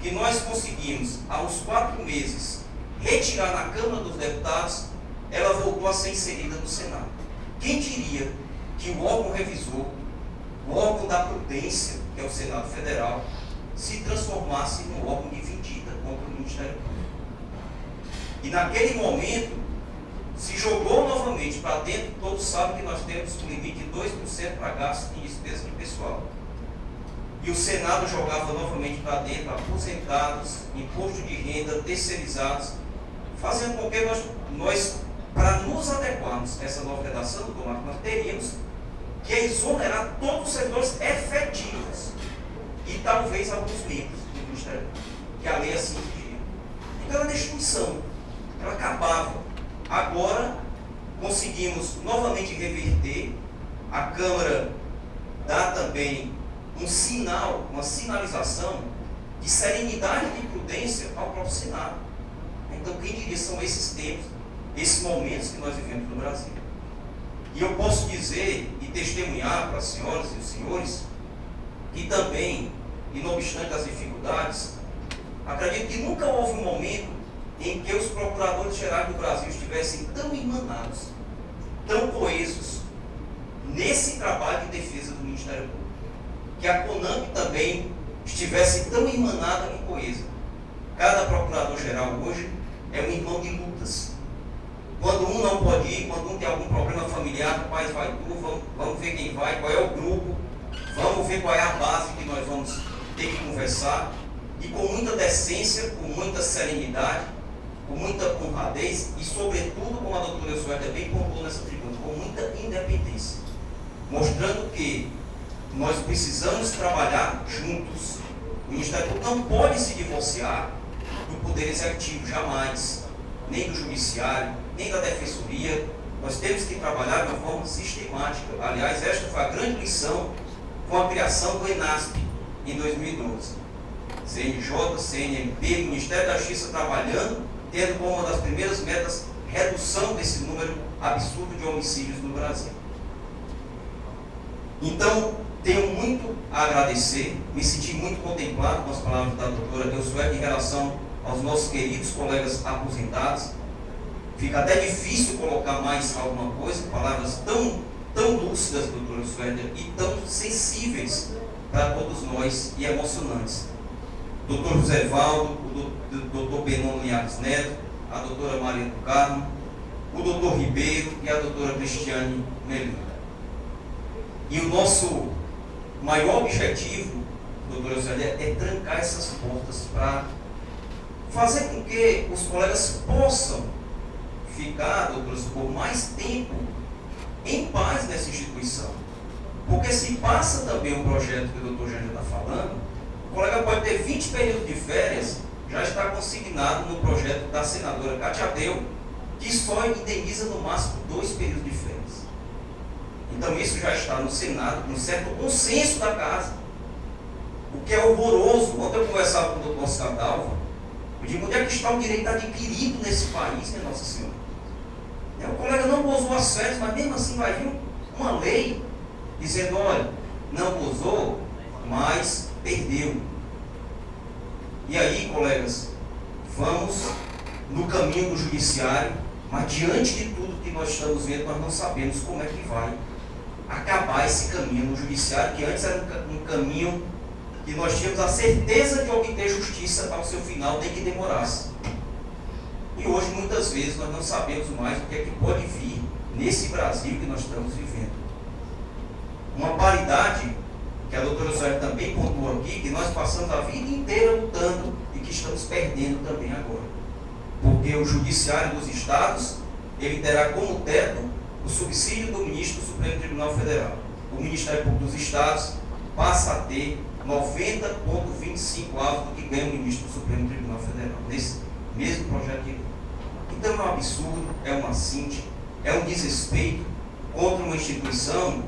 que nós conseguimos, há uns 4 meses, retirar na Câmara dos Deputados, ela voltou a ser inserida no Senado. Quem diria que o órgão revisor, o órgão da prudência, que é o Senado Federal, se transformasse num órgão de vendida contra o Ministério Público. E naquele momento, se jogou novamente para dentro, todos sabem que nós temos um limite de 2% para gastos em despesa de pessoal. E o Senado jogava novamente para dentro aposentados, imposto de renda, terceirizados, fazendo com que nós para nos adequarmos a essa nova redação do Tomate, nós teríamos que exonerar todos os servidores efetivos e talvez alguns membros do Ministério Público, que a lei assim pedia. Então era destruição, ela acabava. Agora conseguimos novamente reverter, a Câmara dá também um sinal, uma sinalização de serenidade e de prudência ao próprio Senado. Então quem diria são esses tempos, esses momentos que nós vivemos no Brasil. E eu posso dizer e testemunhar para as senhoras e os senhores que também, e não obstante as dificuldades, acredito que nunca houve um momento em que os procuradores gerais do Brasil estivessem tão irmanados, tão coesos, nesse trabalho de defesa do Ministério Público. Que a CONAMP também estivesse tão irmanada e coesa. Cada procurador-geral hoje é um irmão de lutas. Quando um não pode ir, quando um tem algum problema familiar, rapaz, vai tu, vamos ver quem vai, qual é o grupo, vamos ver qual é a base que nós vamos ter que conversar, e com muita decência, com muita serenidade, com muita honradez, e sobretudo, como a doutora Suélia bem pontuou nessa tribuna, com muita independência, mostrando que nós precisamos trabalhar juntos. O Ministério Público não pode se divorciar do Poder Executivo, jamais, nem do Judiciário, nem da Defensoria. Nós temos que trabalhar de uma forma sistemática. Aliás, esta foi a grande lição com a criação do ENASP em 2012. CNJ, CNMP, Ministério da Justiça trabalhando, tendo como uma das primeiras metas redução desse número absurdo de homicídios no Brasil. Então, tenho muito a agradecer, me senti muito contemplado com as palavras da doutora Elsuete em relação aos nossos queridos colegas aposentados. Fica até difícil colocar mais alguma coisa, palavras tão lúcidas, doutora Elsuete, e tão sensíveis para todos nós e emocionantes. Doutor José Valdo, o doutor Benoni Linhares Neto, a doutora Maria do Carmo, o doutor Ribeiro e a doutora Cristiane Melina. E o nosso maior objetivo, doutora Célia, é trancar essas portas para fazer com que os colegas possam ficar, doutoras, por mais tempo em paz nessa instituição. Porque se passa também o projeto que o doutor Jânio está falando, o colega pode ter 20 períodos de férias, já está consignado no projeto da senadora Cátia Abreu, que só indeniza no máximo 2 períodos de férias. Então isso já está no Senado, com um certo consenso da casa. O que é horroroso. Ontem eu conversava com o doutor Oscar Dalva, eu digo, onde é que está o direito adquirido nesse país, né, Nossa Senhora? O colega não gozou as férias, mas mesmo assim vai vir uma lei dizendo, olha, não gozou, mas perdeu. E aí, colegas, vamos no caminho do judiciário, mas diante de tudo que nós estamos vendo, nós não sabemos como é que vai acabar esse caminho no judiciário, que antes era um caminho que nós tínhamos a certeza de obter justiça ao seu final, nem que demorasse. E hoje, muitas vezes, nós não sabemos mais o que é que pode vir nesse Brasil que nós estamos vivendo. Uma paridade, que a doutora Zoé também pontuou aqui, que nós passamos a vida inteira lutando e que estamos perdendo também agora. Porque o Judiciário dos Estados, ele terá como teto o subsídio do ministro do Supremo Tribunal Federal. O Ministério Público dos Estados passa a ter 90,25 avos do que ganha o ministro do Supremo Tribunal Federal, nesse mesmo projeto de lei. Então é um absurdo, é uma cinte, é um desrespeito contra uma instituição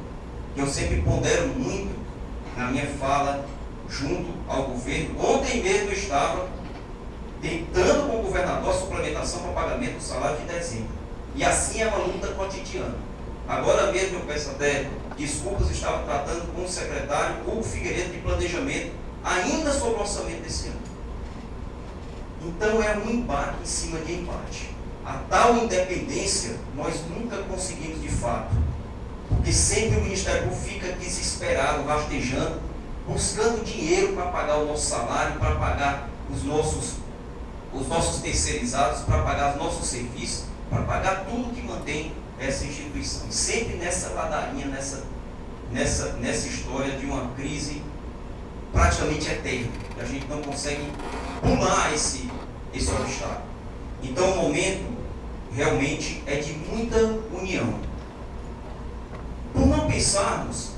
que eu sempre pondero muito na minha fala junto ao governo. Ontem mesmo eu estava tentando com o governador a suplementação para o pagamento do salário de dezembro. E assim é uma luta cotidiana. Agora mesmo eu peço até desculpas, eu estava tratando com o secretário Hugo Figueiredo de Planejamento, ainda sobre o orçamento desse ano. Então é um embate em cima de embate. A tal independência nós nunca conseguimos de fato, porque sempre o Ministério Público fica desesperado, rastejando, buscando dinheiro para pagar o nosso salário, para pagar os nossos terceirizados, para pagar os nossos serviços, para pagar tudo que mantém essa instituição. E sempre nessa ladainha, nessa história de uma crise praticamente eterna. A gente não consegue pular esse obstáculo. Então o momento realmente é de muita união. Por não pensarmos,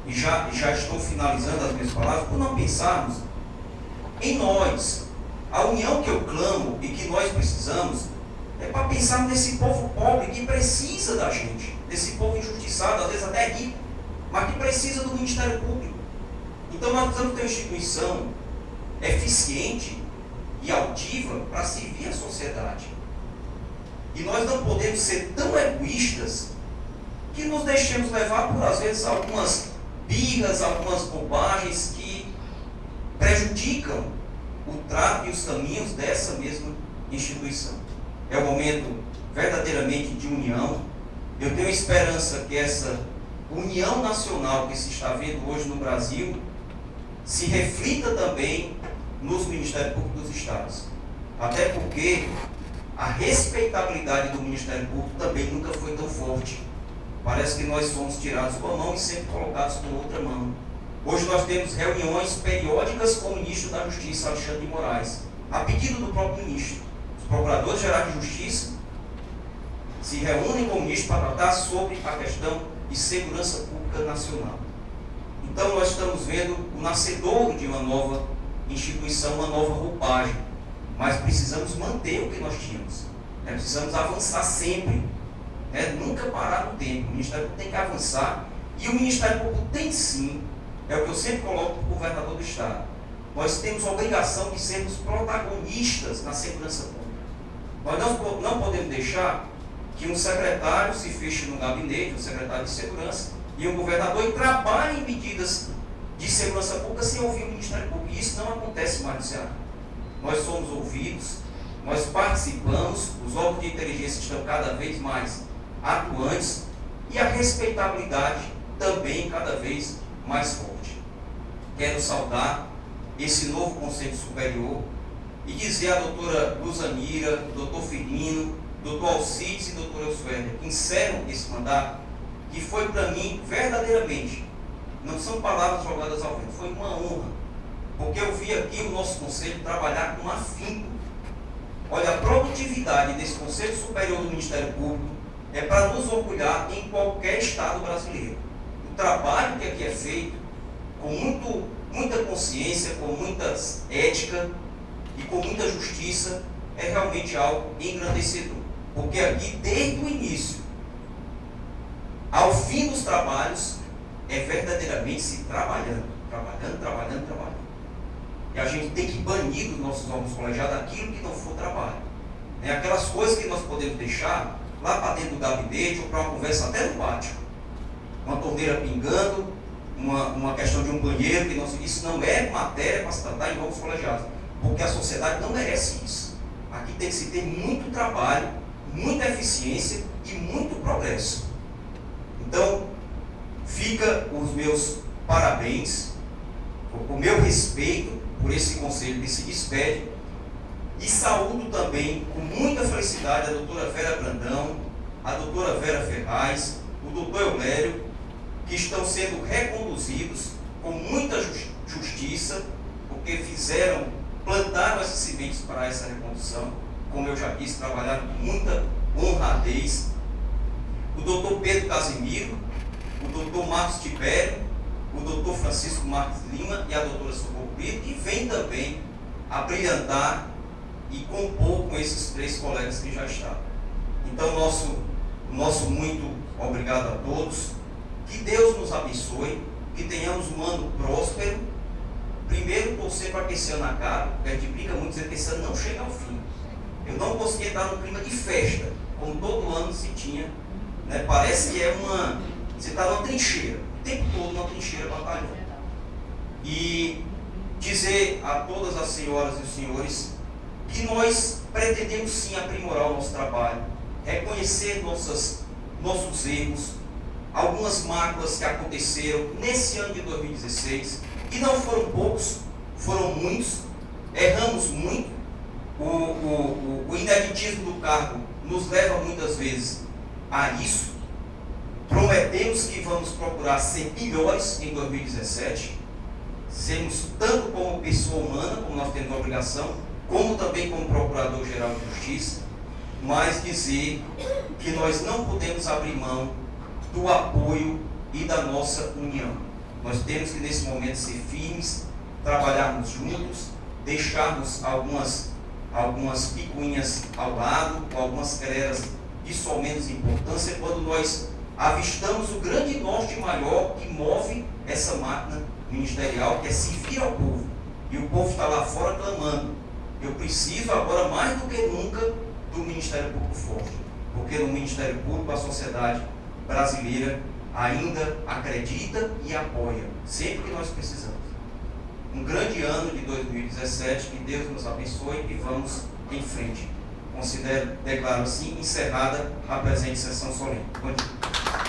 e já estou finalizando as minhas palavras, por não pensarmos em nós, a união que eu clamo e que nós precisamos, é para pensarmos nesse povo pobre que precisa da gente, desse povo injustiçado, às vezes até rico, mas que precisa do Ministério Público. Então nós precisamos ter uma instituição eficiente e altiva para servir a sociedade. E nós não podemos ser tão egoístas que nos deixemos levar por, às vezes, algumas birras, algumas bobagens que prejudicam o trato e os caminhos dessa mesma instituição. É um momento verdadeiramente de união. Eu tenho esperança que essa união nacional que se está vendo hoje no Brasil se reflita também nos Ministérios Públicos dos Estados. Até porque a respeitabilidade do Ministério Público também nunca foi tão forte. Parece que nós somos tirados com a mão e sempre colocados com outra mão. Hoje nós temos reuniões periódicas com o ministro da Justiça, Alexandre de Moraes, a pedido do próprio ministro. Os procuradores gerais de Justiça se reúnem com o ministro para tratar sobre a questão de segurança pública nacional. Então nós estamos vendo o nascedouro de uma nova instituição, uma nova roupagem, mas precisamos manter o que nós tínhamos, precisamos avançar sempre, nunca parar no tempo. O Ministério Público tem que avançar, e o Ministério Público tem sim, é o que eu sempre coloco para o governador do Estado, nós temos a obrigação de sermos protagonistas na segurança pública. Nós não podemos deixar que um secretário se feche no gabinete, um secretário de segurança, e um governador e trabalhe em medidas de segurança pública sem ouvir o Ministério Público. E isso não acontece mais no Ceará. Nós somos ouvidos, nós participamos, os órgãos de inteligência estão cada vez mais atuantes e a respeitabilidade também cada vez mais forte. Quero saudar esse novo Conselho Superior e dizer à doutora Luzanira, doutor Firmino, doutor Alcides e doutor Elswerder, que encerram esse mandato, que foi para mim verdadeiramente, não são palavras jogadas ao vento, foi uma honra, porque eu vi aqui o nosso conselho trabalhar com afinco. Olha, a produtividade desse Conselho Superior do Ministério Público é para nos orgulhar em qualquer estado brasileiro. O trabalho que aqui é feito, com muita consciência, com muita ética e com muita justiça, é realmente algo engrandecedor. Porque aqui, desde o início ao fim dos trabalhos, é verdadeiramente se trabalhando. E a gente tem que banir dos nossos órgãos colegiados aquilo que não for trabalho. Aquelas coisas que nós podemos deixar lá para dentro do gabinete ou para uma conversa até no pátio. Uma torneira pingando, uma questão de um banheiro, isso não é matéria para se tratar em órgãos colegiados, porque a sociedade não merece isso. Aqui tem que se ter muito trabalho, muita eficiência e muito progresso. Então, fica os meus parabéns, o meu respeito por esse conselho que se despede, e saúdo também com muita felicidade a doutora Vera Brandão, a doutora Vera Ferraz, o doutor Eulério, que estão sendo reconduzidos com muita justiça, porque plantaram essas sementes para essa recondução, como eu já disse, trabalharam com muita honradez. O doutor Pedro Casimiro, o doutor Marcos Tibério, o doutor Francisco Marques Lima e a doutora Socorro Brito, que vem também a brilhantar e compor com esses 3 colegas que já estavam. Então, nosso muito obrigado a todos, que Deus nos abençoe, que tenhamos um ano próspero. Primeiro, torcer para que esse ano acabe, porque a gente brinca muito dizendo que esse ano não chega ao fim. Eu não consegui entrar no clima de festa, como todo ano se tinha, né? Parece que você está numa trincheira, o tempo todo numa trincheira batalhando. E dizer a todas as senhoras e os senhores que nós pretendemos sim aprimorar o nosso trabalho, reconhecer nossos erros, algumas máculas que aconteceram nesse ano de 2016, e não foram poucos, foram muitos, erramos muito, o ineditismo do cargo nos leva muitas vezes a isso. Prometemos que vamos procurar ser melhores em 2017, sermos tanto como pessoa humana, como nós temos a obrigação, como também como Procurador-Geral de Justiça, mas dizer que nós não podemos abrir mão do apoio e da nossa união. Nós temos que nesse momento ser firmes, trabalharmos juntos, deixarmos algumas picuinhas ao lado, ou algumas querelas de só menos importância, quando nós avistamos o grande norte maior que move essa máquina ministerial, que é servir ao povo. E o povo está lá fora clamando: eu preciso agora mais do que nunca do Ministério Público forte, porque no Ministério Público a sociedade brasileira ainda acredita e apoia, sempre que nós precisamos. Um grande ano de 2017, que Deus nos abençoe e vamos em frente. Declaro assim encerrada a presente sessão solene. Bom dia.